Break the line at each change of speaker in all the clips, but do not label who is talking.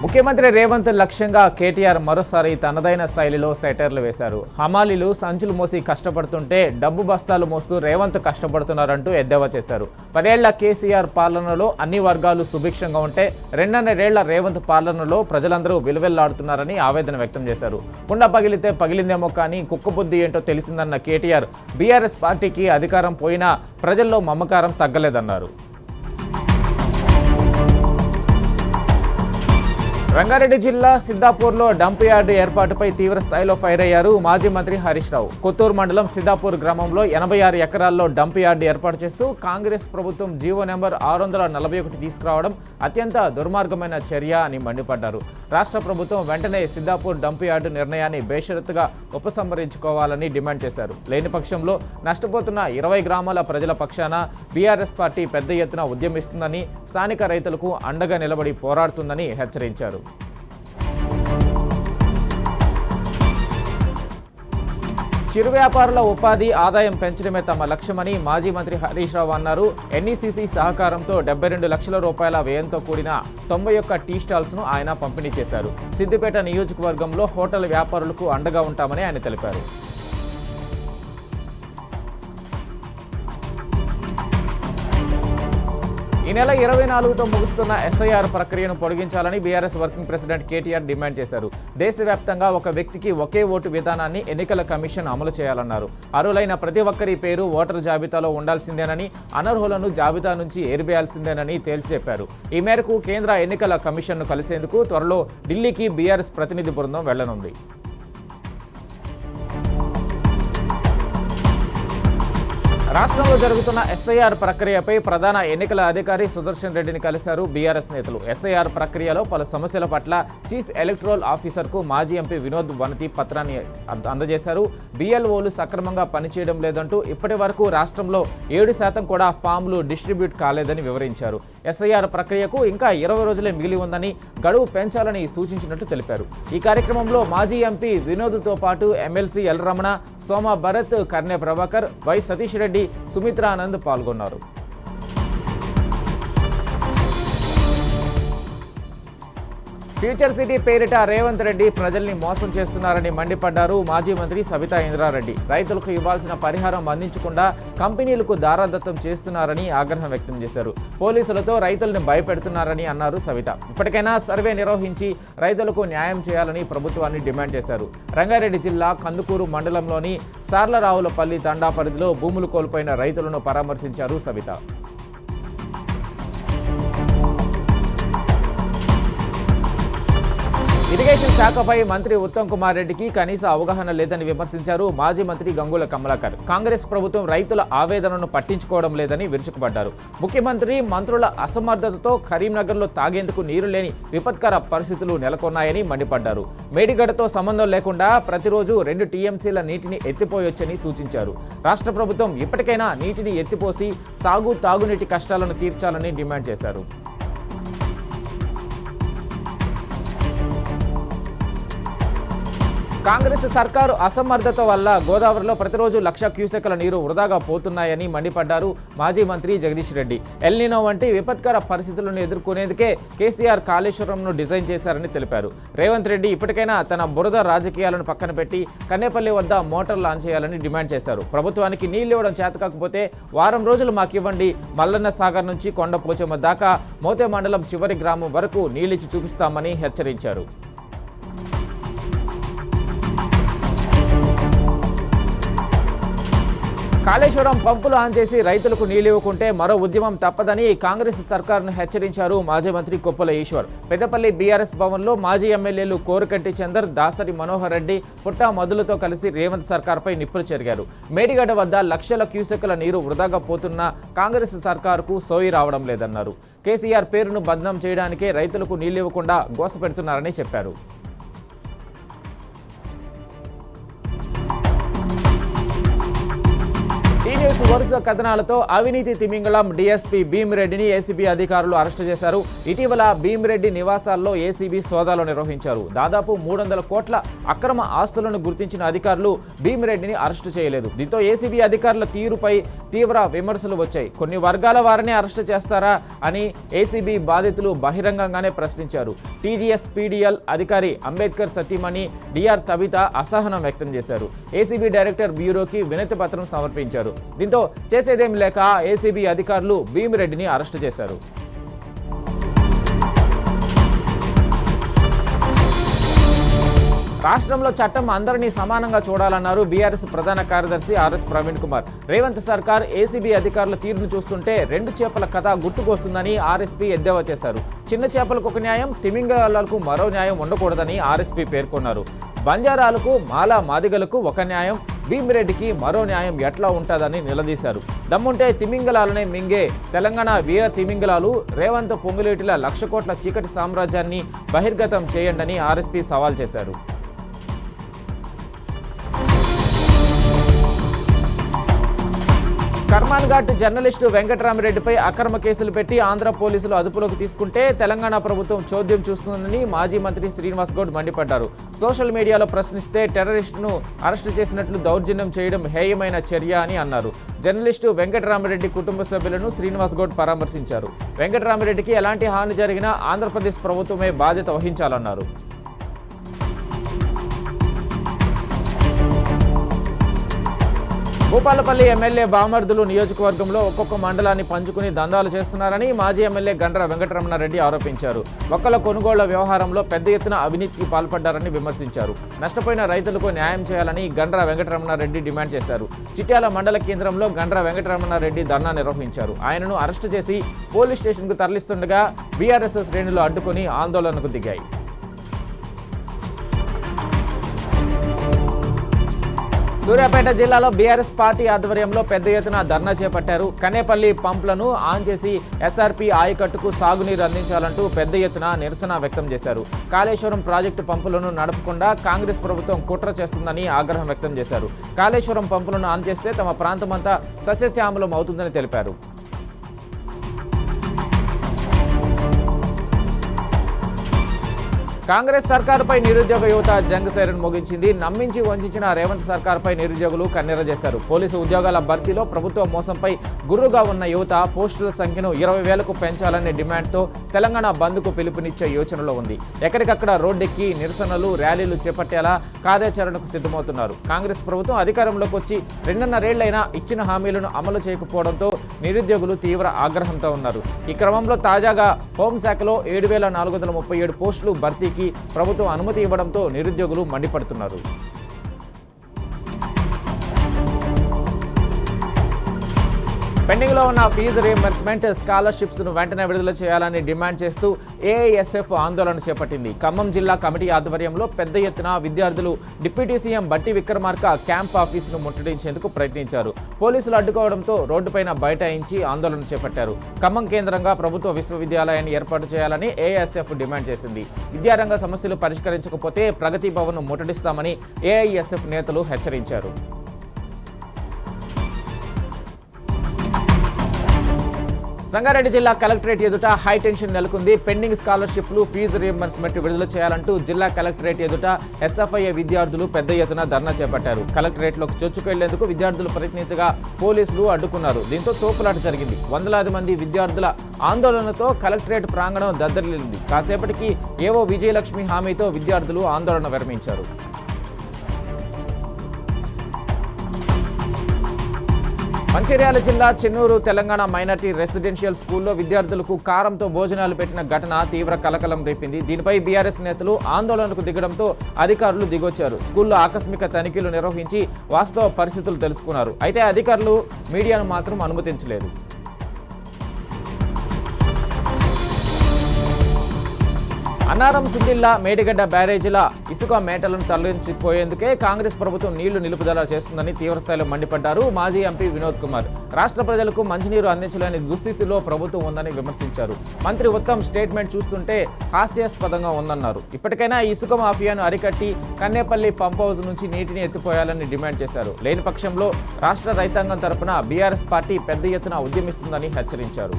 ముఖ్యమంత్రి రేవంత్ లక్ష్యంగా కేటీఆర్ మరోసారి తనదైన శైలిలో సెటైర్లు వేశారు. హమాలీలు సంచులు మోసి కష్టపడుతుంటే డబ్బు బస్తాలు మోస్తూ రేవంత్ కష్టపడుతున్నారంటూ ఎద్దేవా చేశారు. 10 ఏళ్ల కేసీఆర్ పాలనలో అన్ని వర్గాలు సుభిక్షంగా ఉంటే 2.5 రేవంత్ పాలనలో ప్రజలందరూ విలువెల్లాడుతున్నారని ఆవేదన వ్యక్తం చేశారు. కుండ పగిలితే పగిలిందేమో కానీ కుక్కబుద్ధి ఏంటో తెలిసిందన్న కేటీఆర్ బీఆర్ఎస్ పార్టీకి అధికారం పోయినా ప్రజల్లో మమకారం తగ్గలేదన్నారు. రంగారెడ్డి జిల్లా సిద్దాపూర్లో డంప్ యార్డు ఏర్పాటుపై తీవ్ర స్థాయిలో ఫైర్ అయ్యారు మాజీ మంత్రి హరీష్ రావు. కొత్తూరు మండలం సిద్దాపూర్ గ్రామంలో 86 ఎకరాల్లో డంప్ యార్డు ఏర్పాటు చేస్తూ కాంగ్రెస్ ప్రభుత్వం జీవో నెంబర్ 641 తీసుకురావడం అత్యంత దుర్మార్గమైన చర్య అని మండిపడ్డారు. రాష్ట్ర ప్రభుత్వం వెంటనే సిద్దాపూర్ డంప్ యార్డు నిర్ణయాన్ని బేషరతుగా ఉపసంహరించుకోవాలని డిమాండ్ చేశారు. లేని పక్షంలో నష్టపోతున్న 20 గ్రామాల ప్రజల పక్షాన బీఆర్ఎస్ పార్టీ పెద్ద ఎత్తున ఉద్యమిస్తుందని, స్థానిక రైతులకు అండగా నిలబడి పోరాడుతుందని హెచ్చరించారు. చిరు వ్యాపారుల ఉపాధి ఆదాయం పెంచడమే తమ లక్ష్యమని మాజీ మంత్రి హరీష్ రావు అన్నారు. ఎన్ఈసీసీ సహకారంతో 72 లక్షల రూపాయల వ్యయంతో కూడిన 91 టీ స్టాల్స్ను ఆయన పంపిణీ చేశారు. సిద్దిపేట నియోజకవర్గంలో హోటల్ వ్యాపారులకు అండగా ఉంటామని ఆయన తెలిపారు. ఈ నెల 24తో ముగుస్తున్న ఎస్ఐఆర్ ప్రక్రియను పొడిగించాలని BRS working president KTR demand చేశారు. దేశవ్యాప్తంగా ఒక వ్యక్తికి ఒకే ఓటు విధానాన్ని ఎన్నికల కమిషన్ అమలు చేయాలన్నారు. అర్హులైన ప్రతి ఒక్కరి పేరు ఓటరు జాబితాలో ఉండాల్సిందేనని, అనర్హులను జాబితా నుంచి ఏరివేయాల్సిందేనని తేల్చి చెప్పారు. ఈ మేరకు కేంద్ర ఎన్నికల కమిషన్ను కలిసేందుకు త్వరలో ఢిల్లీకి బీఆర్ఎస్ ప్రతినిధి బృందం వెళ్లనుంది. రాష్ట్రంలో జరుగుతున్న ఎస్ఐఆర్ ప్రక్రియపై ప్రధాన ఎన్నికల అధికారి సుదర్శన్ రెడ్డిని కలిశారు బీఆర్ఎస్ నేతలు. ఎస్ఐఆర్ ప్రక్రియలో పలు సమస్యల పట్ల చీఫ్ ఎలక్టరల్ ఆఫీసర్కు మాజీ ఎంపీ వినోద్ వనతి పత్రాన్ని అందజేశారు. BLOలు సక్రమంగా పనిచేయడం లేదంటూ ఇప్పటి వరకు రాష్ట్రంలో 7% కూడా ఫామ్లు డిస్ట్రిబ్యూట్ కాలేదని వివరించారు. ఎస్ఐఆర్ ప్రక్రియకు ఇంకా 20 రోజులే మిగిలి ఉందని, గడువు పెంచాలని సూచించినట్టు తెలిపారు. ఈ కార్యక్రమంలో మాజీ ఎంపీ వినోద్తో పాటు MLC L Ramana, Soma Bharat, Karne Prabhakar, Y Satish Reddy, Sumitra Anand పాల్గొన్నారు. ఫ్యూచర్ సిటీ పేరిట రేవంత్ రెడ్డి ప్రజల్ని మోసం చేస్తున్నారని మండిపడ్డారు మాజీ మంత్రి సబితా ఇంద్రారెడ్డి. రైతులకు ఇవ్వాల్సిన పరిహారం అందించకుండా కంపెనీలకు దారాదత్తం చేస్తున్నారని ఆగ్రహం వ్యక్తం చేశారు. పోలీసులతో రైతుల్ని భయపెడుతున్నారని అన్నారు సబిత. ఇప్పటికైనా సర్వే నిర్వహించి రైతులకు న్యాయం చేయాలని ప్రభుత్వాన్ని డిమాండ్ చేశారు. రంగారెడ్డి జిల్లా కందుకూరు మండలంలోని సార్లరావులపల్లి తండా పరిధిలో భూములు కోల్పోయిన రైతులను పరామర్శించారు సబిత. ఇరిగేషన్ శాఖపై మంత్రి ఉత్తమ్ కుమార్ రెడ్డికి కనీస అవగాహన లేదని విమర్శించారు మాజీ మంత్రి గంగుల కమలాకర్. కాంగ్రెస్ ప్రభుత్వం రైతుల ఆవేదనను పట్టించుకోవడం లేదని విరుచుకుపడ్డారు. ముఖ్యమంత్రి, మంత్రుల అసమర్థతతో కరీంనగర్లో తాగేందుకు నీరు లేని విపత్కర పరిస్థితులు నెలకొన్నాయని మండిపడ్డారు. మేడిగడ్డతో సంబంధం లేకుండా ప్రతిరోజు 2 TMCల నీటిని ఎత్తిపోయొచ్చని సూచించారు. రాష్ట్ర ప్రభుత్వం ఇప్పటికైనా నీటిని ఎత్తిపోసి తాగునీటి కష్టాలను తీర్చాలని డిమాండ్ చేశారు. కాంగ్రెస్ సర్కారు అసమర్థత వల్ల గోదావరిలో ప్రతిరోజు 1,00,000 క్యూసెక్ల నీరు వృధాగా పోతున్నాయని మండిపడ్డారు మాజీ మంత్రి జగదీష్ రెడ్డి. ఎల్నినో వంటి విపత్కర పరిస్థితులను ఎదుర్కొనేందుకే కేసీఆర్ కాళేశ్వరంను డిజైన్ చేశారని తెలిపారు. రేవంత్ రెడ్డి ఇప్పటికైనా తన బురద రాజకీయాలను పక్కన పెట్టి కన్నేపల్లి వద్ద మోటార్ లాంచ్ చేయాలని డిమాండ్ చేశారు. ప్రభుత్వానికి నీళ్లు ఇవ్వడం చేతకాకపోతే వారం రోజులు మాకివ్వండి, మల్లన్న సాగర్ నుంచి కొండపోచమ్మ దాకా మోతే మండలం చివరి గ్రామం వరకు నీళ్లిచ్చి చూపిస్తామని హెచ్చరించారు. కాళేశ్వరం పంపులు ఆన్ చేసి రైతులకు నీళ్లు ఇవ్వకుంటే మరో ఉద్యమం తప్పదని కాంగ్రెస్ సర్కారును హెచ్చరించారు మాజీ మంత్రి కొప్పుల ఈశ్వర్. పెద్దపల్లి బీఆర్ఎస్ భవన్లో మాజీ ఎమ్మెల్యేలు కోరుకంటి చందర్, దాసరి మనోహర్ రెడ్డి, పుట్టా మధులతో కలిసి రేవంత్ సర్కార్పై నిప్పులు చెరిగారు. మేడిగడ్డ వద్ద 1,00,000 క్యూసెక్ల నీరు వృధాగా పోతున్న కాంగ్రెస్ సర్కారుకు సోయి రావడం లేదన్నారు. కేసీఆర్ పేరును బద్నాం చేయడానికే రైతులకు నీళ్లు ఇవ్వకుండా గోసపెడుతున్నారని చెప్పారు. వరుస కథనాలతో అవినీతి తిమింగళం డీఎస్పీ భీమిరెడ్డిని ఏసీబీ అధికారులు అరెస్టు చేశారు. ఇటీవల భీమిరెడ్డి నివాసాల్లో ఏసీబీ సోదాలు నిర్వహించారు. దాదాపు 300 కోట్ల అక్రమ ఆస్తులను గుర్తించిన అధికారులు భీమిరెడ్డిని అరెస్టు చేయలేదు. దీంతో ఏసీబీ అధికారుల తీరుపై తీవ్ర విమర్శలు వచ్చాయి. కొన్ని వర్గాల వారిని అరెస్టు చేస్తారా అని ఏసీబీ బాధితులు బహిరంగంగానే ప్రశ్నించారు. టీజీఎస్ పీడీఎల్ అధికారి అంబేద్కర్ సతీమణి డిఆర్ తబిత అసహనం వ్యక్తం చేశారు. ఏసీబీ డైరెక్టర్ బ్యూరోకి వినతి పత్రం సమర్పించారు. దీంతో చేసేదేం లేక ఏసీబీ అధికారులు భీమిరెడ్డిని అరెస్టు చేశారు. రాష్ట్రంలో చట్టం అందరినీ సమానంగా చూడాలన్నారు బీఆర్ఎస్ ప్రధాన కార్యదర్శి ఆర్ఎస్ ప్రవీణ్ కుమార్. రేవంత్ సర్కార్ ఏసీబీ అధికారుల తీరును చూస్తుంటే 2 చేపల కథ గుర్తుకొస్తుందని ఆర్ఎస్పీ ఎద్దేవా చేశారు. చిన్న చేపలకు ఒక న్యాయం, తిమింగలాలకు మరో న్యాయం ఉండకూడదని ఆర్ఎస్పీ పేర్కొన్నారు. బంజారాలకు, మాలా మాదిగలకు ఒక న్యాయం, భీమిరెడ్డికి మరో న్యాయం ఎట్లా ఉంటుందని నిలదీశారు. దమ్ముంటే తిమింగలాలనే మింగే తెలంగాణ వీర తిమింగలాలు రేవంత్ పొంగులేటిల 1,00,000 కోట్ల చీకటి సామ్రాజ్యాన్ని బహిర్గతం చేయండని ఆర్ఎస్పీ సవాల్ చేశారు. కర్మాన్ ఘాట్ జర్నలిస్టు వెంకటరామిరెడ్డిపై అక్రమ కేసులు పెట్టి ఆంధ్ర పోలీసులు అదుపులోకి తీసుకుంటే తెలంగాణ ప్రభుత్వం చోద్యం చూస్తుందని మాజీ మంత్రి శ్రీనివాస్ గౌడ్ మండిపడ్డారు. సోషల్ మీడియాలో ప్రశ్నిస్తే టెర్రరిస్టును అరెస్టు చేసినట్లు దౌర్జన్యం చేయడం హేయమైన చర్య అని అన్నారు. జర్నలిస్టు వెంకటరామిరెడ్డి కుటుంబ సభ్యులను శ్రీనివాస్ గౌడ్ పరామర్శించారు. వెంకటరామిరెడ్డికి ఎలాంటి హాని జరిగినా ఆంధ్రప్రదేశ్ ప్రభుత్వమే బాధ్యత వహించాలన్నారు. భూపాలపల్లి ఎమ్మెల్యే బామర్దులు నియోజకవర్గంలో ఒక్కొక్క మండలాన్ని పంచుకుని దందాలు చేస్తున్నారని మాజీ ఎమ్మెల్యే గండ్ర వెంకటరమణారెడ్డి ఆరోపించారు. మొక్కల కొనుగోళ్ల వ్యవహారంలో పెద్ద ఎత్తున అవినీతికి పాల్పడ్డారని విమర్శించారు. నష్టపోయిన రైతులకు న్యాయం చేయాలని గండ్ర వెంకటరమణారెడ్డి డిమాండ్ చేశారు. చిట్యాల మండల కేంద్రంలో గండ్ర వెంకటరమణారెడ్డి ధర్నా నిర్వహించారు. ఆయనను అరెస్టు చేసి పోలీస్ స్టేషన్కు తరలిస్తుండగా బీఆర్ఎస్ శ్రేణులు అడ్డుకుని ఆందోళనకు దిగాయి. సూర్యాపేట జిల్లాలో బీఆర్ఎస్ పార్టీ ఆధ్వర్యంలో పెద్ద ఎత్తున ధర్నా చేపట్టారు. కనేపల్లి పంపులను ఆన్ చేసి ఎస్ఆర్పీ ఆయకట్టుకు సాగునీరు అందించాలంటూ పెద్ద ఎత్తున నిరసన వ్యక్తం చేశారు. కాళేశ్వరం ప్రాజెక్టు పంపులను నడపకుండా కాంగ్రెస్ ప్రభుత్వం కుట్ర చేస్తుందని ఆగ్రహం వ్యక్తం చేశారు. కాళేశ్వరం పంపులను ఆన్ చేస్తే తమ ప్రాంతమంతా సస్యశ్యామలం అవుతుందని తెలిపారు. కాంగ్రెస్ సర్కారుపై నిరుద్యోగ యువత జంగ్ సైరన్ మోగించింది. నమ్మించి వంచిన రేవంత్ సర్కారుపై నిరుద్యోగులు కన్నెర చేశారు. పోలీసు ఉద్యోగాల భర్తీలో ప్రభుత్వ మోసంపై గుర్రుగా ఉన్న యువత పోస్టుల సంఖ్యను 20,000కు పెంచాలనే డిమాండ్తో తెలంగాణ బంద్కు పిలుపునిచ్చే యోచనలో ఉంది. ఎక్కడికక్కడ రోడ్డెక్కి నిరసనలు, ర్యాలీలు చేపట్టేలా కార్యాచరణకు సిద్ధమవుతున్నారు. కాంగ్రెస్ ప్రభుత్వం అధికారంలోకి వచ్చి 2.5 ఏళ్లైనా ఇచ్చిన హామీలను అమలు చేయకపోవడంతో నిరుద్యోగులు తీవ్ర ఆగ్రహంతో ఉన్నారు. ఈ క్రమంలో తాజాగా హోంశాఖలో 7,437 పోస్టులు భర్తీకి ప్రభుత్వం అనుమతి ఇవ్వడంతో నిరుద్యోగులు మండిపడుతున్నారు. పెండింగ్లో ఉన్న ఫీజు రీయింబర్స్మెంట్, స్కాలర్షిప్స్ను వెంటనే విడుదల చేయాలని డిమాండ్ చేస్తూ ఏఐఎస్ఎఫ్ ఆందోళన చేపట్టింది. ఖమ్మం జిల్లా కమిటీ ఆధ్వర్యంలో పెద్ద ఎత్తున విద్యార్థులు డిప్యూటీ సీఎం బట్టి విక్రమార్క క్యాంప్ ఆఫీసును ముట్టడించేందుకు ప్రయత్నించారు. పోలీసులు అడ్డుకోవడంతో రోడ్డుపైన బైఠాయించి ఆందోళన చేపట్టారు. ఖమ్మం కేంద్రంగా ప్రభుత్వ విశ్వవిద్యాలయాన్ని ఏర్పాటు చేయాలని ఏఐఎస్ఎఫ్ డిమాండ్ చేసింది. విద్యారంగ సమస్యలు పరిష్కరించకపోతే ప్రగతి భవన్ను ముట్టడిస్తామని ఏఐఎస్ఎఫ్ నేతలు హెచ్చరించారు. సంగారెడ్డి జిల్లా కలెక్టరేట్ ఎదుట హైటెన్షన్ నెలకొంది. పెండింగ్ స్కాలర్షిప్లు, ఫీజు రీయింబర్స్మెంట్ విడుదల చేయాలంటూ జిల్లా కలెక్టరేట్ ఎదుట ఎస్ఎఫ్ఐ విద్యార్థులు పెద్ద ఎత్తున ధర్నా చేపట్టారు. కలెక్టరేట్లోకి చొచ్చుకెళ్లేందుకు విద్యార్థులు ప్రయత్నించగా పోలీసులు అడ్డుకున్నారు. దీంతో తోపులాట జరిగింది. వందలాది మంది విద్యార్థుల ఆందోళనతో కలెక్టరేట్ ప్రాంగణం దద్దరిల్లింది. కాసేపటికి ఏవో విజయలక్ష్మి హామీతో విద్యార్థులు ఆందోళన విరమించారు. మంచిర్యాల జిల్లా చెన్నూరు తెలంగాణ మైనార్టీ రెసిడెన్షియల్ స్కూల్లో విద్యార్థులకు కారంతో భోజనాలు పెట్టిన ఘటన తీవ్ర కలకలం రేపింది. దీనిపై బీఆర్ఎస్ నేతలు ఆందోళనకు దిగడంతో అధికారులు దిగొచ్చారు. స్కూల్లో ఆకస్మిక తనిఖీలు నిర్వహించి వాస్తవ పరిస్థితులు తెలుసుకున్నారు. అయితే అధికారులు మీడియాను మాత్రం అనుమతించలేదు. అన్నారం సుందిల్లా మేడిగడ్డ బ్యారేజీల ఇసుక మేటలను తరలించిపోయేందుకే కాంగ్రెస్ ప్రభుత్వం నీళ్లు నిలుపుదల చేస్తుందని తీవ్రస్థాయిలో మండిపడ్డారు మాజీ ఎంపీ వినోద్ కుమార్. రాష్ట్ర ప్రజలకు మంచినీరు అందించలేని దుస్థితిలో ప్రభుత్వం ఉందని విమర్శించారు. మంత్రి ఉత్తమ్ స్టేట్మెంట్ చూస్తుంటే హాస్యాస్పదంగా ఉందన్నారు. ఇప్పటికైనా ఇసుక మాఫియాను అరికట్టి కన్నేపల్లి పంప్ హౌస్ నుంచి నీటిని ఎత్తిపోయాలని డిమాండ్ చేశారు. లేని పక్షంలో రాష్ట్ర రైతాంగం తరపున బీఆర్ఎస్ పార్టీ పెద్ద ఎత్తున ఉద్యమిస్తుందని హెచ్చరించారు.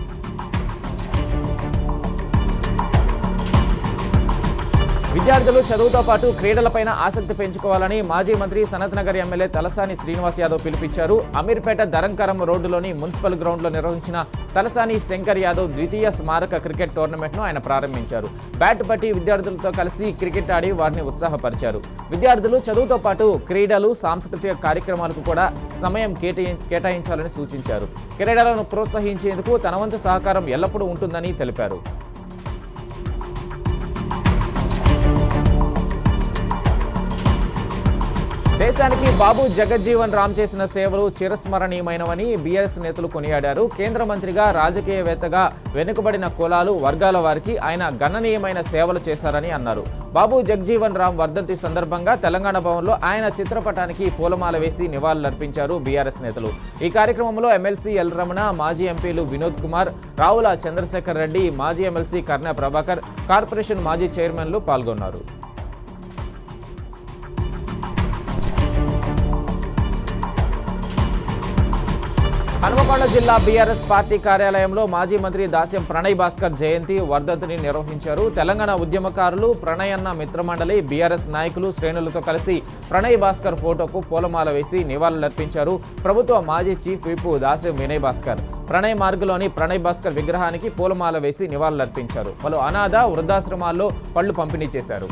విద్యార్థులు చదువుతో పాటు క్రీడలపైన ఆసక్తి పెంచుకోవాలని మాజీ మంత్రి సనత్ నగర్ ఎమ్మెల్యే తలసాని శ్రీనివాస్ యాదవ్ పిలుపిచ్చారు. అమీర్పేట ధరంకరం రోడ్డులోని మున్సిపల్ గ్రౌండ్లో నిర్వహించిన తలసాని శంకర్ యాదవ్ ద్వితీయ స్మారక క్రికెట్ టోర్నమెంట్ను ఆయన ప్రారంభించారు. బ్యాట్ పట్టి విద్యార్థులతో కలిసి క్రికెట్ ఆడి వారిని ఉత్సాహపరిచారు. విద్యార్థులు చదువుతో పాటు క్రీడలు, సాంస్కృతిక కార్యక్రమాలకు కూడా సమయం కేటాయించాలని సూచించారు. క్రీడలను ప్రోత్సహించేందుకు తన వంతు సహకారం ఎల్లప్పుడూ ఉంటుందని తెలిపారు. దేశానికి బాబు జగజ్జీవన్ రామ్ చేసిన సేవలు చిరస్మరణీయమైనవని బీఆర్ఎస్ నేతలు కొనియాడారు. కేంద్ర మంత్రిగా, రాజకీయవేత్తగా వెనుకబడిన కులాలు, వర్గాల వారికి ఆయన గణనీయమైన సేవలు చేశారని అన్నారు. బాబు జగజ్జీవన్ రామ్ వర్ధంతి సందర్భంగా తెలంగాణ భవన్లో ఆయన చిత్రపటానికి పూలమాల వేసి నివాళులర్పించారు బీఆర్ఎస్ నేతలు. ఈ కార్యక్రమంలో ఎమ్మెల్సీ ఎల్ రమణ, మాజీ ఎంపీలు వినోద్ కుమార్, రావుల చంద్రశేఖర్ రెడ్డి, మాజీ ఎమ్మెల్సీ కర్ణ ప్రభాకర్, కార్పొరేషన్ మాజీ చైర్మన్లు పాల్గొన్నారు. హన్మకొండ జిల్లా బీఆర్ఎస్ పార్టీ కార్యాలయంలో మాజీ మంత్రి దాస్యం ప్రణయ్ భాస్కర్ జయంతి వర్ధంతిని నిర్వహించారు. తెలంగాణ ఉద్యమకారులు, ప్రణయ్ అన్న మిత్రమండలి, బీఆర్ఎస్ నాయకులు, శ్రేణులతో కలిసి ప్రణయ్ భాస్కర్ ఫోటోకు పూలమాల వేసి నివాళులర్పించారు. ప్రభుత్వ మాజీ చీఫ్ విప్ దాస్యం వినయ్ భాస్కర్ ప్రణయ్ మార్గులోని ప్రణయ్ భాస్కర్ విగ్రహానికి పూలమాల వేసి నివాళులర్పించారు. పలు అనాథ, వృద్ధాశ్రమాల్లో పళ్లు పంపిణీ చేశారు.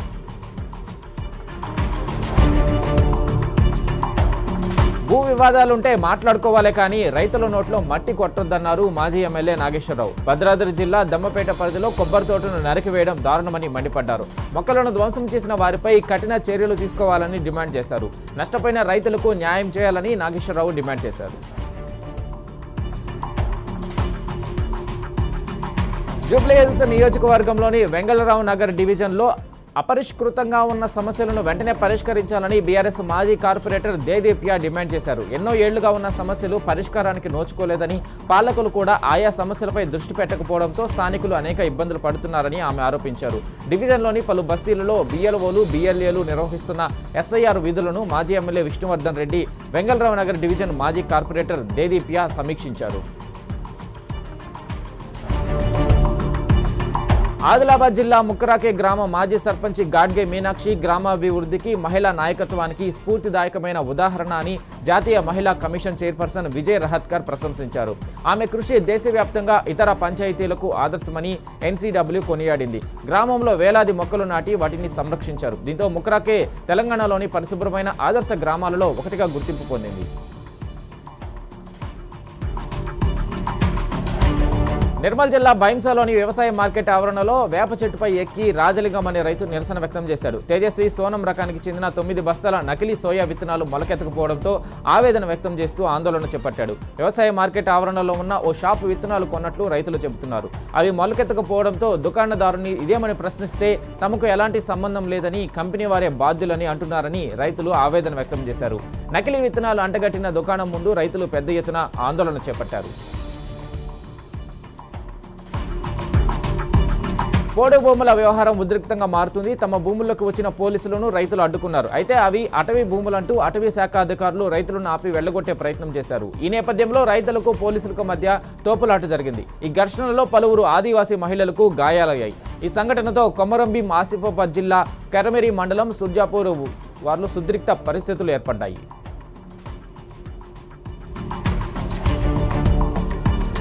భూ వివాదాలుంటే మాట్లాడుకోవాలే కానీ రైతుల నోట్లో మట్టి కొట్టొద్దన్నారు మాజీ ఎమ్మెల్యే నాగేశ్వరరావు. భద్రాద్రి జిల్లా దమ్మపేట పరిధిలో కొబ్బరి తోటను నరికివేయడం దారుణమని మండిపడ్డారు. మొక్కలను ధ్వంసం చేసిన వారిపై కఠిన చర్యలు తీసుకోవాలని డిమాండ్ చేశారు. నష్టపోయిన రైతులకు న్యాయం చేయాలని నాగేశ్వరరావు డిమాండ్ చేశారు. జూబ్లీహిల్స్ నియోజకవర్గంలోని వెంగళరావు నగర్ డివిజన్లో అపరిష్కృతంగా ఉన్న సమస్యలను వెంటనే పరిష్కరించాలని బీఆర్ఎస్ మాజీ కార్పొరేటర్ దేదీప్య డిమాండ్ చేశారు. ఎన్నో ఏళ్లుగా ఉన్న సమస్యలు పరిష్కారానికి నోచుకోలేదని, పాలకులు కూడా ఆయా సమస్యలపై దృష్టి పెట్టకపోవడంతో స్థానికులు అనేక ఇబ్బందులు పడుతున్నారని ఆమె ఆరోపించారు. డివిజన్లోని పలు బస్తీలలో BLOలు, BLAలు నిర్వహిస్తున్న SIR విధులను మాజీ ఎమ్మెల్యే విష్ణువర్ధన్ రెడ్డి, వెంగళరావు నగర్ డివిజన్ మాజీ కార్పొరేటర్ దేదీప్య సమీక్షించారు. ఆదిలాబాద్ జిల్లా ముక్కరాకే గ్రామ మాజీ సర్పంచి గాడ్గే మీనాక్షి గ్రామాభివృద్ధికి, మహిళా నాయకత్వానికి స్ఫూర్తిదాయకమైన ఉదాహరణ అని జాతీయ మహిళా కమిషన్ చైర్పర్సన్ విజయ్ రహత్కర్ ప్రశంసించారు. ఆమె కృషి దేశవ్యాప్తంగా ఇతర పంచాయతీలకు ఆదర్శమని NCW కొనియాడింది. గ్రామంలో వేలాది మొక్కలు నాటి వాటిని సంరక్షించారు. దీంతో ముక్కరాకే తెలంగాణలోని పరిశుభ్రమైన ఆదర్శ గ్రామాలలో ఒకటిగా గుర్తింపు పొందింది. నిర్మల్ జిల్లా బైంసాలోని వ్యవసాయ మార్కెట్ ఆవరణలో వేప చెట్టుపై ఎక్కి రాజలింగం అనే రైతు నిరసన వ్యక్తం చేశాడు. తేజస్వి సోనం రకానికి చెందిన 9 బస్తాల నకిలీ సోయా విత్తనాలు మొలకెత్తకపోవడంతో ఆవేదన వ్యక్తం చేస్తూ ఆందోళన చేపట్టాడు. వ్యవసాయ మార్కెట్ ఆవరణలో ఉన్న ఓ షాపు విత్తనాలు కొన్నట్లు రైతులు చెబుతున్నారు. అవి మొలకెత్తకపోవడంతో దుకాణదారుని ఇదేమని ప్రశ్నిస్తే తమకు ఎలాంటి సంబంధం లేదని, కంపెనీ వారే బాధ్యులని అంటున్నారని రైతులు ఆవేదన వ్యక్తం చేశారు. నకిలీ విత్తనాలు అంటగట్టిన దుకాణం ముందు రైతులు పెద్ద ఎత్తున ఆందోళన చేపట్టారు. పోడు భూముల వ్యవహారం ఉద్రిక్తంగా మారుతుంది. తమ భూముల్లోకి వచ్చిన పోలీసులను రైతులు అడ్డుకున్నారు. అయితే అవి అటవీ భూములంటూ అటవీ శాఖ అధికారులు రైతులను ఆపి వెళ్లగొట్టే ప్రయత్నం చేశారు. ఈ నేపథ్యంలో రైతులకు, పోలీసులకు మధ్య తోపులాట జరిగింది. ఈ ఘర్షణలో పలువురు ఆదివాసీ మహిళలకు గాయాలయ్యాయి. ఈ సంఘటనతో కొమరంభీం ఆసిఫాబాద్ జిల్లా కెరమెరి మండలం సుర్జాపూర్ వారిలో సుద్రిక్త పరిస్థితులు ఏర్పడ్డాయి.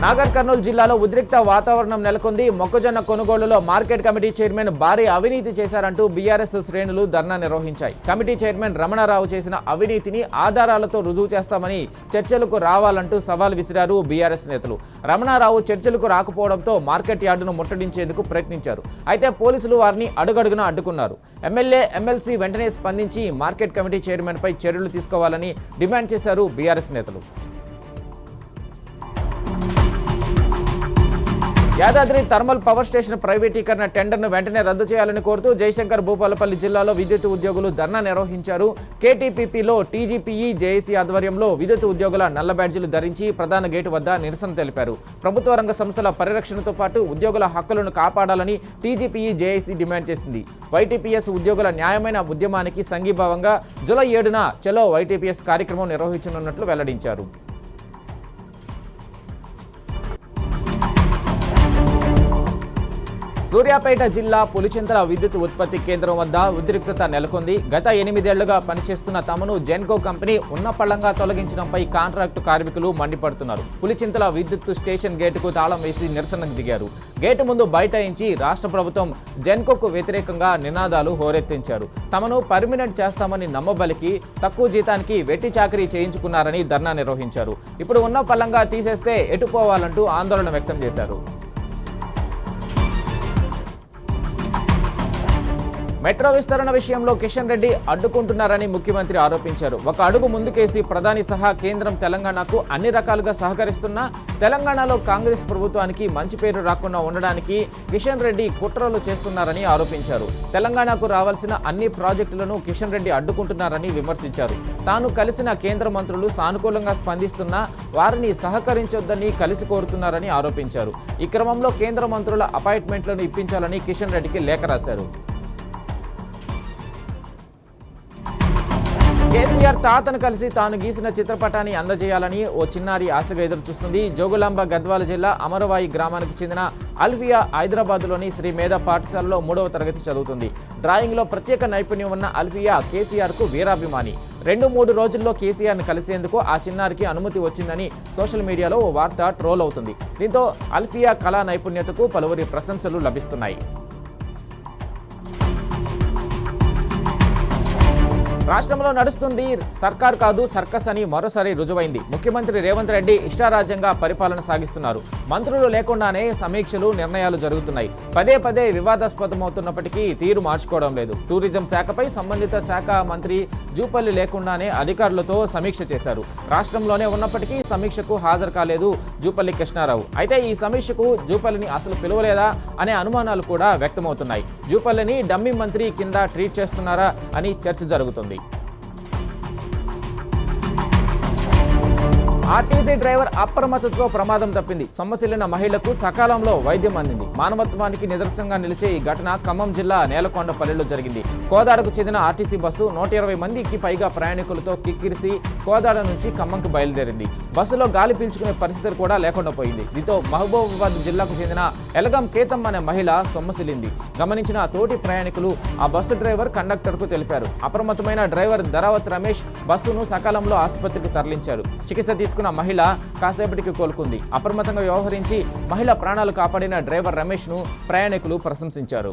నాగర్ కర్నూలు జిల్లాలో ఉద్రిక్త వాతావరణం నెలకొంది. మొక్కజొన్న కొనుగోలులో మార్కెట్ కమిటీ చైర్మన్ భారీ అవినీతి చేశారంటూ బీఆర్ఎస్ శ్రేణులు ధర్నా నిర్వహించాయి. కమిటీ చైర్మన్ రమణారావు చేసిన అవినీతిని ఆధారాలతో రుజువు చేస్తామని, చర్చలకు రావాలంటూ సవాల్ విసిరారు బీఆర్ఎస్ నేతలు. రమణారావు చర్చలకు రాకపోవడంతో మార్కెట్ యార్డును ముట్టడించేందుకు ప్రయత్నించారు. అయితే పోలీసులు వారిని అడుగడుగునా అడ్డుకున్నారు. ఎమ్మెల్యే, ఎమ్మెల్సీ వెంటనే స్పందించి మార్కెట్ కమిటీ చైర్మన్పై చర్యలు తీసుకోవాలని డిమాండ్ చేశారు బీఆర్ఎస్ నేతలు. యాదాద్రి థర్మల్ పవర్ స్టేషన్ ప్రైవేటీకరణ టెండర్ను వెంటనే రద్దు చేయాలని కోరుతూ జయశంకర్ భూపాలపల్లి జిల్లాలో విద్యుత్ ఉద్యోగులు ధర్నా నిర్వహించారు. కేటీపీపీలో టీజీపీఈ జేఏసీ ఆధ్వర్యంలో విద్యుత్ ఉద్యోగుల నల్ల బ్యాడ్జీలు ధరించి ప్రధాన గేటు వద్ద నిరసన తెలిపారు. ప్రభుత్వ రంగ సంస్థల పరిరక్షణతో పాటు ఉద్యోగుల హక్కులను కాపాడాలని టీజీపీఈ జేఏసీ డిమాండ్ చేసింది. వైటీపీఎస్ ఉద్యోగుల న్యాయమైన ఉద్యమానికి సంఘీభావంగా జూలై 7న చలో వైటీపీఎస్ కార్యక్రమం నిర్వహించనున్నట్లు వెల్లడించారు. సూర్యాపేట జిల్లా పులిచింతల విద్యుత్ ఉత్పత్తి కేంద్రం వద్ద ఉద్రిక్తత నెలకొంది. గత 8 ఏళ్లుగా పనిచేస్తున్న తమను జెన్కో కంపెనీ ఉన్నపళంగా తొలగించడంపై కాంట్రాక్టు కార్మికులు మండిపడుతున్నారు. పులిచింతల విద్యుత్ స్టేషన్ గేటుకు తాళం వేసి నిరసనకు దిగారు. గేటు ముందు బైఠాయించి రాష్ట్ర ప్రభుత్వం జెన్కోకు వ్యతిరేకంగా నినాదాలు హోరెత్తించారు. తమను పర్మినెంట్ చేస్తామని నమ్మబలికి తక్కువ జీతానికి వెట్టి చాకరీ చేయించుకున్నారని ధర్నా నిర్వహించారు. ఇప్పుడు ఉన్నపళంగా తీసేస్తే ఎటుపోవాలంటూ ఆందోళన వ్యక్తం చేశారు. మెట్రో విస్తరణ విషయంలో కిషన్ రెడ్డి అడ్డుకుంటున్నారని ముఖ్యమంత్రి ఆరోపించారు. ఒక అడుగు ముందుకేసి ప్రధాని సహా కేంద్రం తెలంగాణకు అన్ని రకాలుగా సహకరిస్తున్నా తెలంగాణలో కాంగ్రెస్ ప్రభుత్వానికి మంచి పేరు రాకుండా ఉండడానికి కిషన్ రెడ్డి కుట్రలు చేస్తున్నారని ఆరోపించారు. తెలంగాణకు రావాల్సిన అన్ని ప్రాజెక్టులను కిషన్ రెడ్డి అడ్డుకుంటున్నారని విమర్శించారు. తాను కలిసిన కేంద్ర మంత్రులు సానుకూలంగా స్పందిస్తున్నా వారిని సహకరించొద్దని కలిసి కోరుతున్నారని ఆరోపించారు. ఈ క్రమంలో కేంద్ర మంత్రుల అపాయింట్మెంట్లను ఇప్పించాలని కిషన్ రెడ్డికి లేఖ రాశారు. కేసీఆర్ తాతను కలిసి తాను గీసిన చిత్రపటాన్ని అందజేయాలని ఓ చిన్నారి ఆశగా ఎదురు చూస్తుంది. జోగులాంబ గద్వాల జిల్లా అమరవాయి గ్రామానికి చెందిన అల్ఫియా హైదరాబాద్లోని శ్రీ మేధ పాఠశాలలో 3వ తరగతి చదువుతుంది. డ్రాయింగ్లో ప్రత్యేక నైపుణ్యం ఉన్న అల్ఫియా కేసీఆర్కు వీరాభిమాని. 2-3 రోజుల్లో కేసీఆర్ను కలిసేందుకు ఆ చిన్నారికి అనుమతి వచ్చిందని సోషల్ మీడియాలో ఓ వార్త ట్రోల్ అవుతుంది. దీంతో అల్ఫియా కళా నైపుణ్యతకు పలువురి ప్రశంసలు లభిస్తున్నాయి. రాష్ట్రంలో నడుస్తుంది సర్కార్ కాదు సర్కస్ అని మరోసారి రుజువైంది. ముఖ్యమంత్రి రేవంత్ రెడ్డి ఇష్టారాజ్యంగా పరిపాలన సాగిస్తున్నారు. మంత్రులు లేకుండానే సమీక్షలు నిర్ణయాలు జరుగుతున్నాయి. పదే వివాదాస్పదమవుతున్నప్పటికీ తీరు మార్చుకోవడం లేదు. టూరిజం శాఖపై సంబంధిత శాఖ మంత్రి జూపల్లి లేకుండానే అధికారులతో సమీక్ష చేశారు. రాష్ట్రంలోనే ఉన్నప్పటికీ సమీక్షకు హాజరు కాలేదు జూపల్లి కృష్ణారావు. అయితే ఈ సమీక్షకు జూపల్లిని అసలు పిలవలేదా అనే అనుమానాలు కూడా వ్యక్తమవుతున్నాయి. జూపల్లిని డమ్మీ మంత్రి కింద ట్రీట్ చేస్తున్నారా అని చర్చ జరుగుతుంది. ఆర్టీసీ డ్రైవర్ అప్రమత్తతో ప్రమాదం తప్పింది. సొమ్మసిల్లిన మహిళకు సకాలంలో వైద్యం అందింది. మానవత్వానికి నిదర్శనంగా నిలిచే ఈ ఘటన ఖమ్మం జిల్లా నేలకొండపల్లిలో జరిగింది. కోదాడకు చెందిన ఆర్టీసీ బస్సు 120 మందికి పైగా ప్రయాణికులతో కిక్కిరిసి కోదాడ నుంచి ఖమ్మంకి బయలుదేరింది. బస్సులో గాలి పీల్చుకునే పరిస్థితులు కూడా లేకుండా పోయింది. దీంతో మహబూబాబాద్ జిల్లాకు చెందిన ఎలగం కేతం అనే మహిళ సొమ్మసిల్లింది. గమనించిన తోటి ప్రయాణికులు ఆ బస్సు డ్రైవర్ కండక్టర్కు తెలిపారు. అప్రమత్తమైన డ్రైవర్ ధరావత్ రమేష్ బస్సును సకాలంలో ఆసుపత్రికి తరలించారు. చికిత్స మహిళ కాసేపటికి కోలుకుంది. అప్రమత్తంగా వ్యవహరించి మహిళ ప్రాణాలు కాపాడిన డ్రైవర్ రమేష్ ను ప్రయాణికులు ప్రశంసించారు.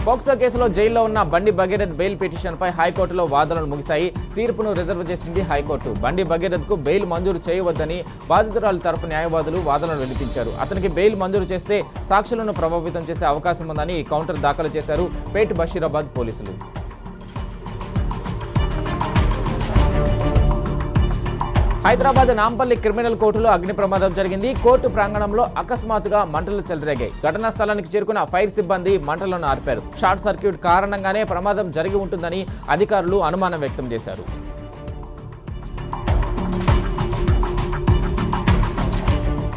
పోక్సో కేసులో జైల్లో ఉన్న బండి భగీరథ్ బెయిల్ పిటిషన్పై హైకోర్టులో వాదనలు ముగిశాయి. తీర్పును రిజర్వ్ చేసింది హైకోర్టు. బండి భగీరథ్కు బెయిల్ మంజూరు చేయవద్దని బాధితురాలు తరపు న్యాయవాదులు వాదనలు వినిపించారు. అతనికి బెయిల్ మంజూరు చేస్తే సాక్షులను ప్రభావితం చేసే అవకాశం ఉందని కౌంటర్ దాఖలు చేశారు పేట్ బషీరాబాద్ పోలీసులు. హైదరాబాద్ నాంపల్లి క్రిమినల్ కోర్టులో అగ్ని ప్రమాదం జరిగింది. కోర్టు ప్రాంగణంలో అకస్మాత్తుగా మంటలు చెలరేగాయి. ఘటనా స్థలానికి చేరుకున్న ఫైర్ సిబ్బంది మంటలను ఆర్పారు. షార్ట్ సర్క్యూట్ కారణంగానే ప్రమాదం జరిగి ఉంటుందని అధికారులు అనుమానం వ్యక్తం చేశారు.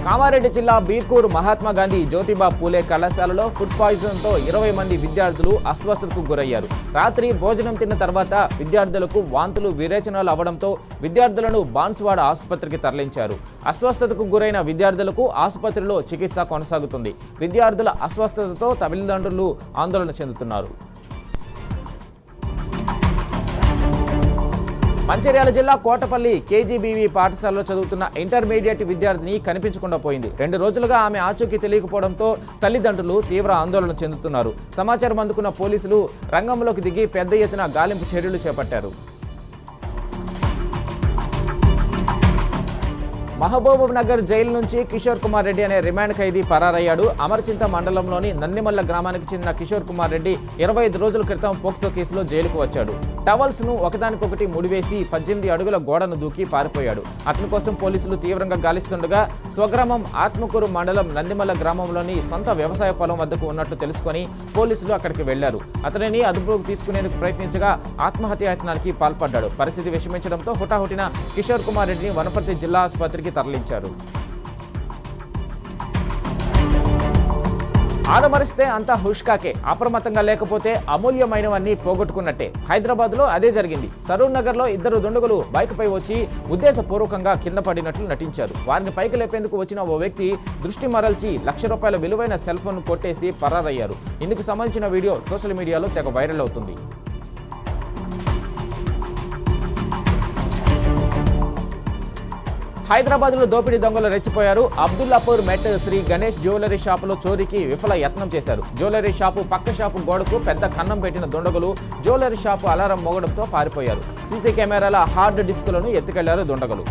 కామారెడ్డి జిల్లా బీర్కూర్ మహాత్మా గాంధీ జ్యోతిబా పూలే కళాశాలలో ఫుడ్ పాయిజన్తో 20 మంది విద్యార్థులు అస్వస్థతకు గురయ్యారు. రాత్రి భోజనం తిన్న తర్వాత విద్యార్థులకు వాంతులు విరేచనాలు అవ్వడంతో విద్యార్థులను బాన్సువాడ ఆసుపత్రికి తరలించారు. అస్వస్థతకు గురైన విద్యార్థులకు ఆసుపత్రిలో చికిత్స కొనసాగుతుంది. విద్యార్థుల అస్వస్థతతో తల్లిదండ్రులు ఆందోళన చెందుతున్నారు. మంచిర్యాల జిల్లా కోటపల్లి కేజీబీవీ పాఠశాలలో చదువుతున్న ఇంటర్మీడియట్ విద్యార్థిని కనిపించకుండా పోయింది. 2 రోజులుగా ఆమె ఆచూకీ తెలియకపోవడంతో తల్లిదండ్రులు తీవ్ర ఆందోళన చెందుతున్నారు. సమాచారం అందుకున్న పోలీసులు రంగంలోకి దిగి పెద్ద ఎత్తున గాలింపు చర్యలు చేపట్టారు. మహబూబ్ నగర్ జైలు నుంచి కిషోర్ కుమార్ రెడ్డి అనే రిమాండ్ ఖైదీ పరారయ్యాడు. అమర్చింత మండలంలోని నందిమల్ల గ్రామానికి చెందిన కిషోర్ కుమార్ రెడ్డి 25 రోజుల క్రితం పోక్సో కేసులో జైలుకు వచ్చాడు. టవల్స్ ను ఒకదానికొకటి ముడివేసి 18 అడుగుల గోడను దూకి పారిపోయాడు. అతని కోసం పోలీసులు తీవ్రంగా గాలిస్తుండగా స్వగ్రామం ఆత్మకూరు మండలం నందిమల్ల గ్రామంలోని సొంత వ్యవసాయ పొలం వద్దకు ఉన్నట్లు తెలుసుకొని పోలీసులు అక్కడికి వెళ్లారు. అతనిని అదుపులోకి తీసుకునేందుకు ప్రయత్నించగా ఆత్మహత్యాయత్నానికి పాల్పడ్డాడు. పరిస్థితి విషమించడంతో హుటాహుటిన కిషోర్ కుమార్ రెడ్డిని వనపర్తి జిల్లా ఆసుపత్రికి తరలించారు. ఆదమరిస్తే అంతా హుష్కాకే, అప్రమత్తంగా లేకపోతే అమూల్యమైనవన్నీ పోగొట్టుకున్నట్టే. హైదరాబాద్లో అదే జరిగింది. సరూర్ నగర్లో 2 దుండగులు బైక్పై వచ్చి ఉద్దేశపూర్వకంగా కింద పడినట్లు నటించారు. వారిని పైకి లేపేందుకు వచ్చిన ఓ వ్యక్తి దృష్టి మరల్చి ₹1,00,000 విలువైన సెల్ ఫోన్ కొట్టేసి పరారయ్యారు. ఇందుకు సంబంధించిన వీడియో సోషల్ మీడియాలో తెగ వైరల్ అవుతుంది. హైదరాబాద్లో దోపిడీ దొంగలు రెచ్చిపోయారు. అబ్దుల్లాపూర్ మెట్ శ్రీ గణేష్ జ్యువెలరీ షాపులో చోరీకి విఫల యత్నం చేశారు. జ్యువెలరీ షాపు పక్క షాపు గోడకు పెద్ద కన్నం పెట్టిన దుండగులు జ్యువెలరీ షాపు అలారం మోగడంతో పారిపోయారు. సీసీ కెమెరాల హార్డ్ డిస్కులను ఎత్తుకెళ్లారు దుండగులు.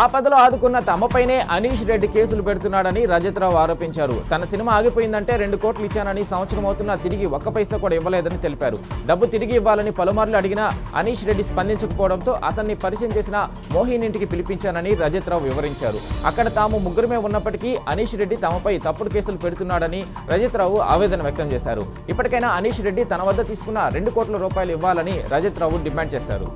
ఆపదలో ఆదుకున్న తమపైనే అనీష్ రెడ్డి కేసులు పెడుతున్నాడని రజత్రావు ఆరోపించారు. తన సినిమా ఆగిపోయిందంటే 2 కోట్లు ఇచ్చానని, సంవత్సరం అవుతున్నా తిరిగి 1 పైసా కూడా ఇవ్వలేదని తెలిపారు. డబ్బు తిరిగి ఇవ్వాలని పలుమార్లు అడిగినా అనీష్ రెడ్డి స్పందించకపోవడంతో అతన్ని పరిచయం చేసిన మోహిన్ ఇంటికి పిలిపించానని రజత్రావు వివరించారు. అక్కడ తాము ముగ్గురమే ఉన్నప్పటికీ అనీష్ రెడ్డి తమపై తప్పుడు కేసులు పెడుతున్నాడని రజత్రావు ఆవేదన వ్యక్తం చేశారు. ఇప్పటికైనా అనీష్ రెడ్డి తన వద్ద తీసుకున్న ₹2 కోట్ల ఇవ్వాలని రజత్రావు డిమాండ్ చేశారు.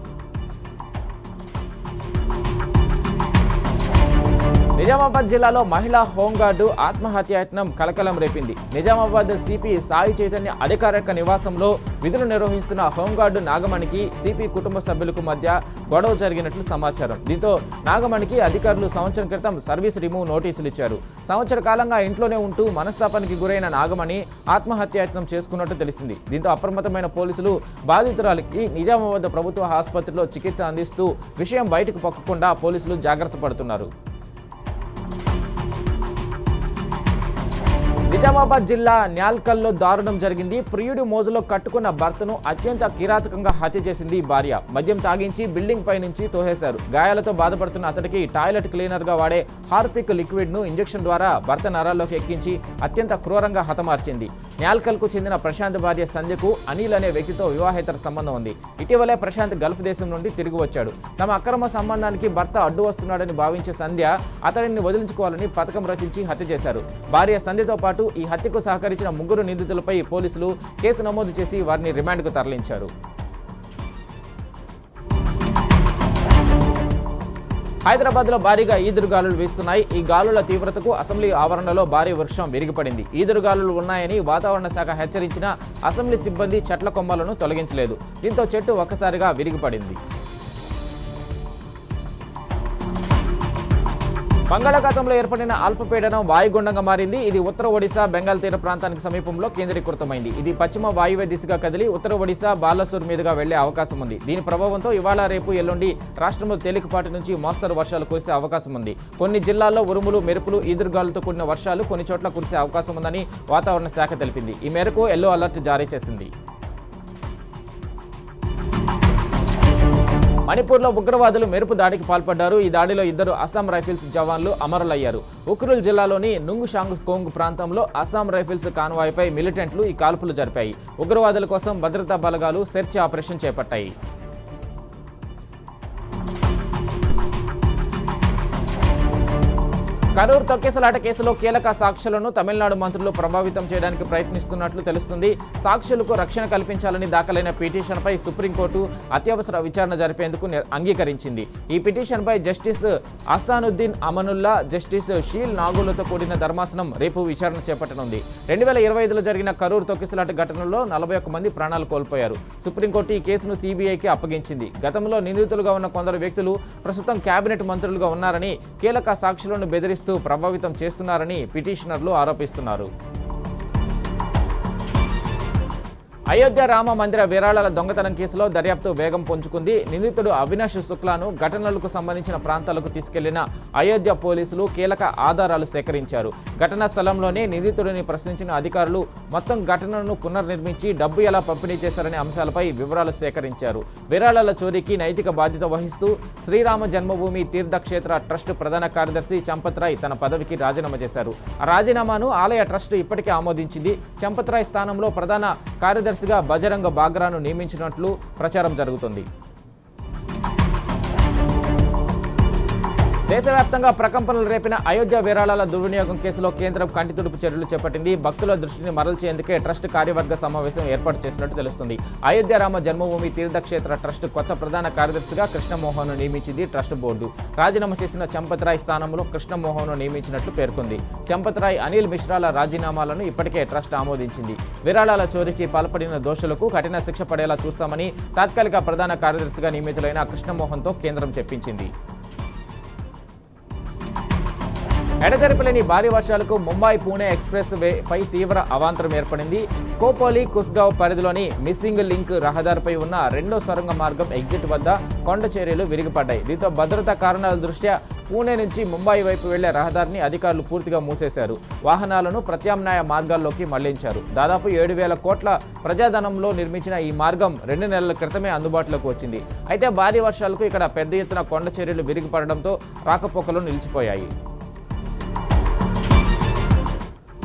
నిజామాబాద్ జిల్లాలో మహిళా హోంగార్డు ఆత్మహత్యాయత్నం కలకలం రేపింది. నిజామాబాద్ సిపి సాయి చైతన్య అధికారిక నివాసంలో విధులు నిర్వహిస్తున్న హోంగార్డు నాగమణికి సిపి కుటుంబ సభ్యులకు మధ్య గొడవ జరిగినట్లు సమాచారం. దీంతో నాగమణికి అధికారులు సంవత్సరం క్రితం సర్వీస్ రిమూవ్ నోటీసులు ఇచ్చారు. సంవత్సర కాలంగా ఇంట్లోనే ఉంటూ మనస్తాపానికి గురైన నాగమణి ఆత్మహత్యాయత్నం చేసుకున్నట్టు తెలిసింది. దీంతో అప్రమత్తమైన పోలీసులు బాధితురాలికి నిజామాబాద్ ప్రభుత్వ ఆసుపత్రిలో చికిత్స అందిస్తూ విషయం బయటకు పొక్కకుండా పోలీసులు జాగ్రత్త పడుతున్నారు. నిజామాబాద్ జిల్లా న్యాల్కల్లో దారుణం జరిగింది. ప్రియుడి మోజులో కట్టుకున్న భర్తను అత్యంత కిరాతకంగా హత్య చేసింది భార్య. మద్యం తాగించి బిల్డింగ్ పై నుంచి తోసేశారు. గాయాలతో బాధపడుతున్న అతడికి టాయిలెట్ క్లీనర్ గా వాడే హార్పిక్ లిక్విడ్ ను ఇంజెక్షన్ ద్వారా భర్త నరాల్లోకి ఎక్కించి అత్యంత క్రూరంగా హతమార్చింది. న్యాల్కల్ కు చెందిన ప్రశాంత్ భార్య సంధ్యకు అనిల్ అనే వ్యక్తితో వివాహేతర సంబంధం ఉంది. ఇటీవలే ప్రశాంత్ గల్ఫ్ దేశం నుండి తిరిగి వచ్చాడు. తమ అక్రమ సంబంధానికి భర్త అడ్డు వస్తున్నాడని భావించే సంధ్య అతడిని వదిలించుకోవాలని పథకం రచించి హత్య చేశారు. భార్య సంధ్యతో పాటు ఈ హత్యకు సహకరించిన 3 నిందితులపై పోలీసులు కేసు నమోదు చేసి వారిని రిమాండ్కు తరలించారు. హైదరాబాద్లో భారీగా ఈదురుగాలులు వీస్తున్నాయి. ఈ గాలుల తీవ్రతకు అసెంబ్లీ ఆవరణలో భారీ వర్షం విరిగిపడింది. ఈదురుగాలులు ఉన్నాయని వాతావరణ శాఖ హెచ్చరించిన అసెంబ్లీ సిబ్బంది చెట్ల కొమ్మలను తొలగించలేదు. దీంతో చెట్టు ఒక్కసారిగా విరిగిపడింది. బంగాళాఖాతంలో ఏర్పడిన అల్పపీడనం వాయుగుండంగా మారింది. ఇది ఉత్తర ఒడిశా బెంగాల్ తీర ప్రాంతానికి సమీపంలో కేంద్రీకృతమైంది. ఇది పశ్చిమ వాయువ్య దిశగా కదిలి ఉత్తర ఒడిశా బాలసూర్ మీదుగా వెళ్లే అవకాశం ఉంది. దీని ప్రభావంతో ఇవాళ రేపు ఎల్లుండి రాష్ట్రంలో తేలికపాటి నుంచి మోస్తరు వర్షాలు కురిసే అవకాశం ఉంది. కొన్ని జిల్లాల్లో ఉరుములు మెరుపులు ఈదురుగాలులతో కూడిన వర్షాలు కొన్ని చోట్ల కురిసే అవకాశం ఉందని వాతావరణ శాఖ తెలిపింది. ఈ మేరకు ఎల్లో అలర్ట్ జారీ చేసింది. మణిపూర్లో ఉగ్రవాదులు మెరుపు దాడికి పాల్పడ్డారు. ఈ దాడిలో 2 అస్సాం రైఫిల్స్ జవాన్లు అమరులయ్యారు. ఉఖ్రుల్ జిల్లాలోని నుంగుషాంగ్ కోంగ్ ప్రాంతంలో అస్సాం రైఫిల్స్ కాన్వాయ్పై మిలిటెంట్లు ఈ కాల్పులు జరిపాయి. ఉగ్రవాదుల కోసం భద్రతా బలగాలు సెర్చ్ ఆపరేషన్ చేపట్టాయి. కరూర్ తొక్కిసలాట కేసులో కీలక సాక్ష్యాలను తమిళనాడు మంత్రులు ప్రభావితం చేయడానికి ప్రయత్నిస్తున్నట్లు తెలుస్తుంది. సాక్షులకు రక్షణ కల్పించాలని దాఖలైన పిటిషన్పై సుప్రీంకోర్టు అత్యవసర విచారణ జరిపేందుకు అంగీకరించింది. ఈ పిటిషన్పై justice Ahsanuddin Amanullah, justice she'll నాగులతో కూడిన ధర్మాసనం రేపు విచారణ చేపట్టనుంది. 2025లో జరిగిన కరూర్ తొక్కిసలాట ఘటనలో 41 మంది ప్రాణాలు కోల్పోయారు. సుప్రీంకోర్టు ఈ కేసును సిబిఐకి అప్పగించింది. గతంలో నిందితులుగా ఉన్న కొందరు వ్యక్తులు ప్రస్తుతం కేబినెట్ మంత్రులుగా ఉన్నారని, కీలక సాక్షులను బెదిరిస్తూ ప్రభావితం చేస్తున్నారని పిటిషనర్లు ఆరోపిస్తున్నారు. అయోధ్య రామ మందిర విరాళాల దొంగతనం కేసులో దర్యాప్తు వేగం పుంజుకుంది. నిందితుడు అవినాష్ శుక్లాను ఘటనలకు సంబంధించిన ప్రాంతాలకు తీసుకెళ్లిన అయోధ్య పోలీసులు కీలక ఆధారాలు సేకరించారు. ఘటనా స్థలంలోనే నిందితుడిని ప్రశ్నించిన అధికారులు మొత్తం ఘటనను పునర్నిర్మించి డబ్బు ఎలా పంపిణీ చేశారనే అంశాలపై వివరాలు సేకరించారు. విరాళాల చోరీకి నైతిక బాధ్యత వహిస్తూ శ్రీరామ జన్మభూమి తీర్థక్షేత్ర ట్రస్ట్ ప్రధాన కార్యదర్శి చంపత్ రాయ్ తన పదవికి రాజీనామా చేశారు. ఆ రాజీనామాను ఆలయ ట్రస్ట్ ఇప్పటికే ఆమోదించింది. చంపత్ రాయ్ స్థానంలో ప్రధాన కార్యదర్శిగా బజరంగ బాగ్రాను నియమించినట్లు ప్రచారం జరుగుతుంది. దేశవ్యాప్తంగా ప్రకంపనలు రేపిన అయోధ్య విరాళాల దుర్వినియోగం కేసులో కేంద్రం కంటితుడుపు చర్యలు చేపట్టింది. భక్తుల దృష్టిని మరల్చేందుకే ట్రస్ట్ కార్యవర్గ సమావేశం ఏర్పాటు చేసినట్టు తెలుస్తుంది. అయోధ్య రామ జన్మభూమి తీర్థక్షేత్ర ట్రస్ట్ కొత్త ప్రధాన కార్యదర్శిగా కృష్ణమోహన్ను నియమించింది ట్రస్ట్ బోర్డు. రాజీనామా చేసిన చంపత్ రాయ్ స్థానంలో కృష్ణమోహన్ను నియమించినట్లు పేర్కొంది. చంపత్ రాయ్, అనిల్ మిశ్రాల రాజీనామాలను ఇప్పటికే ట్రస్ట్ ఆమోదించింది. విరాళాల చోరీకి పాల్పడిన దోషులకు కఠిన శిక్ష పడేలా చూస్తామని తాత్కాలిక ప్రధాన కార్యదర్శిగా నియమితులైన కృష్ణమోహన్తో కేంద్రం చెప్పించింది. ఎడతెరిపిలేని భారీ వర్షాలకు ముంబై పూణే ఎక్స్ప్రెస్ వేపై తీవ్ర అవాంతరం ఏర్పడింది. కోపోలి కుస్గావ్ పరిధిలోని మిస్సింగ్ లింక్ రహదారిపై ఉన్న రెండో సొరంగ మార్గం ఎగ్జిట్ వద్ద కొండ చర్యలు విరిగిపడ్డాయి. దీంతో భద్రతా కారణాల దృష్ట్యా పూణే నుంచి ముంబై వైపు వెళ్లే రహదారిని అధికారులు పూర్తిగా మూసేశారు. వాహనాలను ప్రత్యామ్నాయ మార్గాల్లోకి మళ్లించారు. దాదాపు 7,000 కోట్ల ప్రజాధనంలో నిర్మించిన ఈ మార్గం 2 నెలల క్రితమే అందుబాటులోకి వచ్చింది. అయితే భారీ వర్షాలకు ఇక్కడ పెద్ద ఎత్తున కొండ చర్యలు విరిగిపడడంతో రాకపోకలు నిలిచిపోయాయి.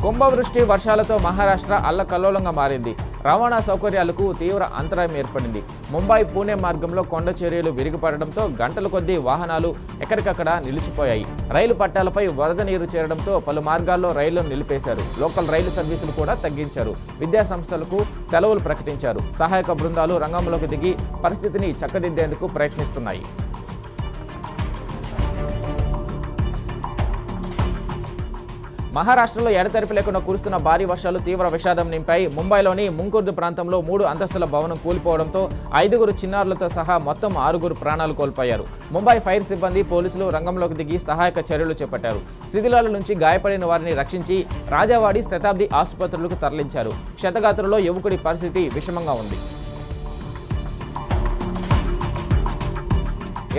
కుంభవృష్టి వర్షాలతో మహారాష్ట్ర అల్లకల్లోలంగా మారింది. రవాణా సౌకర్యాలకు తీవ్ర అంతరాయం ఏర్పడింది. ముంబై పూణే మార్గంలో కొండ చర్యలు విరిగిపడడంతో గంటల కొద్దీ వాహనాలు ఎక్కడికక్కడ నిలిచిపోయాయి. రైలు పట్టాలపై వరద నీరు చేరడంతో పలు మార్గాల్లో రైళ్లను నిలిపేశారు. లోకల్ రైలు సర్వీసులు కూడా తగ్గించారు. విద్యా సంస్థలకు సెలవులు ప్రకటించారు. సహాయక బృందాలు రంగంలోకి దిగి పరిస్థితిని చక్కదిద్దేందుకు ప్రయత్నిస్తున్నాయి. మహారాష్ట్రలో ఎడతెరిపి లేకుండా కురుస్తున్న భారీ వర్షాలు తీవ్ర విషాదం నింపాయి. ముంబైలోని ముంకుర్దు ప్రాంతంలో 3 అంతస్తుల భవనం కూలిపోవడంతో 5 చిన్నారులతో సహా మొత్తం 6 ప్రాణాలు కోల్పోయారు. ముంబై ఫైర్ సిబ్బంది, పోలీసులు రంగంలోకి దిగి సహాయక చర్యలు చేపట్టారు. శిథిలాల నుంచి గాయపడిన వారిని రక్షించి రాజావాడి శతాబ్ది ఆసుపత్రులకు తరలించారు. క్షతగాత్రుల్లో యువకుడి పరిస్థితి విషమంగా ఉంది.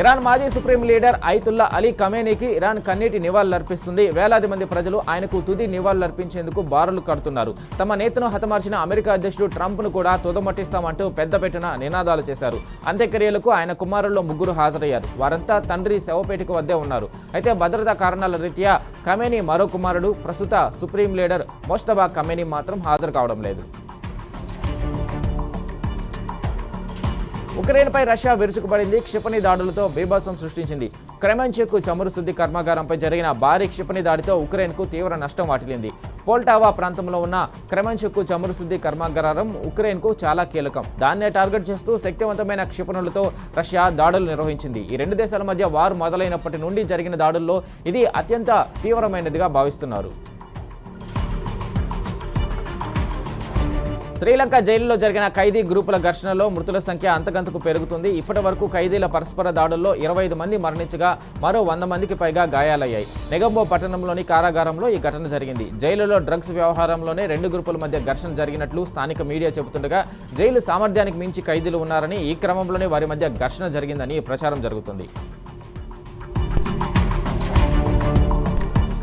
ఇరాన్ మాజీ సుప్రీం లీడర్ అయతుల్లా అలీ ఖమేనీకి ఇరాన్ కన్నీటి నివాళులర్పిస్తుంది. వేలాది మంది ప్రజలు ఆయనకు తుది నివాళులర్పించేందుకు బారులు కడుతున్నారు. తమ నేతను హతమార్చిన అమెరికా అధ్యక్షుడు ట్రంప్ను కూడా తుదమట్టిస్తామంటూ పెద్దపెట్టున నినాదాలు చేశారు. అంత్యక్రియలకు ఆయన కుమారుల్లో 3 హాజరయ్యారు. వారంతా తండ్రి శవపేటిక వద్దే ఉన్నారు. అయితే భద్రతా కారణాల రీత్యా ఖమేనీ మరో కుమారుడు, ప్రస్తుత సుప్రీం లీడర్ మోజ్తబా ఖమేనీ మాత్రం హాజరు కావడం లేదు. ఉక్రెయిన్పై రష్యా విరుచుకుపడింది. క్షిపణి దాడులతో బీభత్సం సృష్టించింది. క్రెమెన్చుక్ చమురు శుద్ధి కర్మాగారంపై జరిగిన భారీ క్షిపణి దాడితో ఉక్రెయిన్కు తీవ్ర నష్టం వాటిల్లింది. పోల్టావా ప్రాంతంలో ఉన్న క్రెమెన్చుక్ చమురు శుద్ధి కర్మాగారం ఉక్రెయిన్కు చాలా కీలకం. దాన్నే టార్గెట్ చేస్తూ శక్తివంతమైన క్షిపణులతో రష్యా దాడులు నిర్వహించింది. ఈ 2 దేశాల మధ్య వారు మొదలైనప్పటి నుండి జరిగిన దాడుల్లో ఇది అత్యంత తీవ్రమైనదిగా భావిస్తున్నారు. శ్రీలంక జైలులో జరిగిన ఖైదీ గ్రూపుల ఘర్షణలో మృతుల సంఖ్య అంతకంతకు పెరుగుతుంది. ఇప్పటి వరకు ఖైదీల పరస్పర దాడుల్లో 25 మంది మరణించగా మరో 100 మందికి పైగా గాయాలయ్యాయి. నెగంబో పట్టణంలోని కారాగారంలో ఈ ఘటన జరిగింది. జైలులో డ్రగ్స్ వ్యవహారంలోనే 2 గ్రూపుల మధ్య ఘర్షణ జరిగినట్లు స్థానిక మీడియా చెబుతుండగా జైలు సామర్థ్యానికి మించి ఖైదీలు ఉన్నారని, ఈ క్రమంలోనే వారి మధ్య ఘర్షణ జరిగిందని ప్రచారం జరుగుతుంది.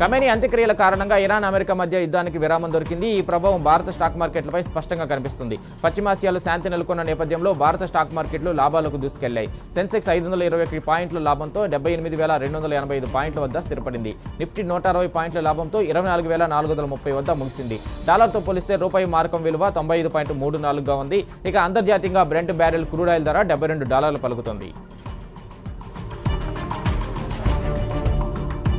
ఖమేనీ అంత్యక్రియల కారణంగా ఇరాన్, అమెరికా మధ్య యుద్ధానికి విరామం దొరికింది. ఈ ప్రభావం భారత స్టాక్ మార్కెట్లపై స్పష్టంగా కనిపిస్తుంది. పశ్చిమాసియాలో శాంతి నెలకొన్న నేపథ్యంలో భారత స్టాక్ మార్కెట్లు లాభాలకు దూసుకెళ్లాయి. సెన్సెక్స్ 521 పాయింట్ల లాభంతో 78,285 పాయింట్ల వద్ద స్థిరపడింది. నిఫ్టీ 160 పాయింట్ల లాభంతో 24,430 వద్ద ముగిసింది. డాలర్తో పోలిస్తే రూపాయి మారకం విలువ 95.34గా ఉంది. ఇక అంతర్జాతీయంగా బ్రెంట్ బ్యారెల్ క్రూడ్ ఆయిల్ ధర $72 పలుకుతుంది.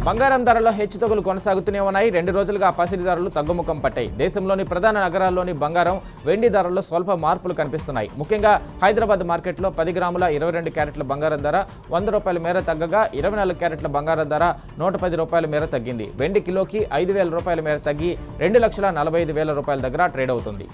బంగారం ధరలో హెచ్చుతగ్గులు కొనసాగుతూనే ఉన్నాయి. 2 రోజులుగా పసిడి ధరలు తగ్గుముఖం పట్టాయి. దేశంలోని ప్రధాన నగరాల్లోని బంగారం, వెండి ధరల్లో స్వల్ప మార్పులు కనిపిస్తున్నాయి. ముఖ్యంగా హైదరాబాద్ మార్కెట్లో 10 గ్రాముల 22 క్యారెట్ల బంగారం ధర ₹100 మేర తగ్గగా 24 క్యారెట్ల బంగారం ధర ₹110 మేర తగ్గింది. వెండి కిలోకి ₹5,000 మేర తగ్గి ₹2,45,000 దగ్గర ట్రేడ్ అవుతుంది.